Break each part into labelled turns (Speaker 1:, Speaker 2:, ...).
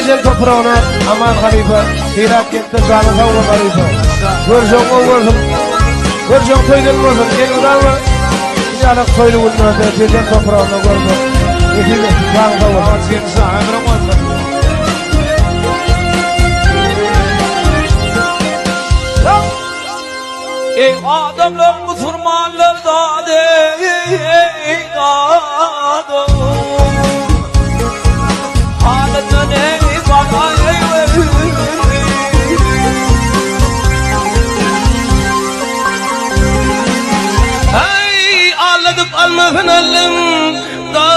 Speaker 1: teyzen toprağına aman halife, hirak gitti canı savru halife. Görüşün o görsün, görüşün teyzen görsün, gelin alma. Yanak soylu bundan teyzen toprağına görsün. Yetili canı savru.
Speaker 2: Gençler emre koysun. Ey adamlar Müslümanlar da ey adam halatın ey bana ey ağladım almafın alım da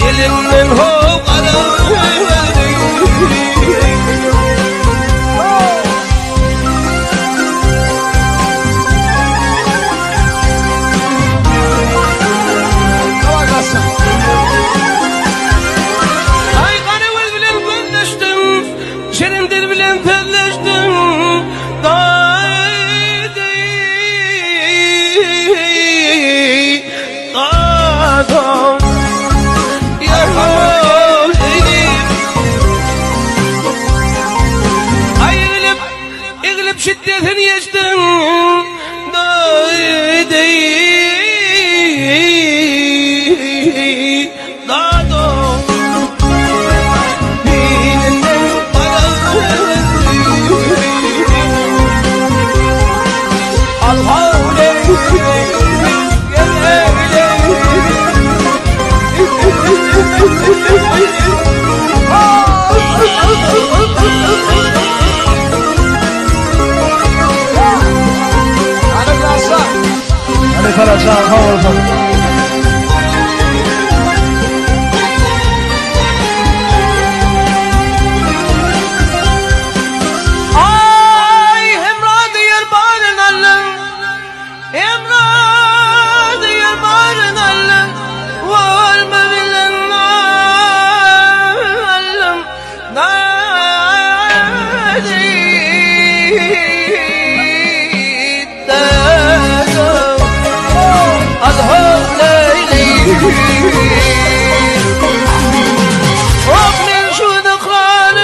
Speaker 2: elinden ho şiddetini geçtim
Speaker 1: Karaca kavursun.
Speaker 2: Ay hemradı yer bağırın alın, hemradı yer bağırın alın, varma bilen alın, ومن شو ذكران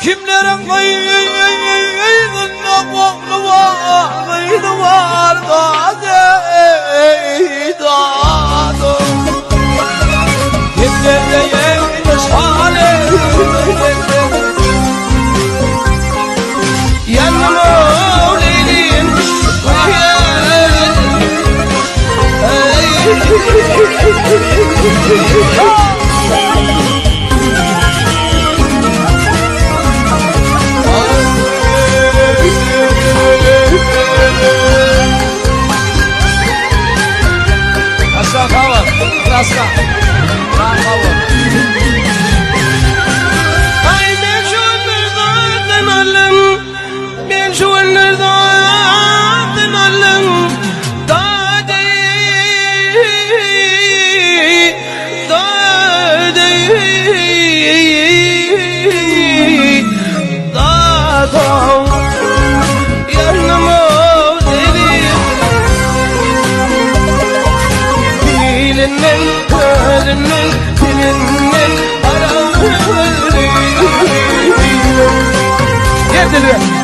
Speaker 2: kimlerin kıyını var da kimlerle yemiş hali yanıma leylim Raska, bravo. Ay ben şu nereden alım, ben şu nereden alım, da
Speaker 1: dedi.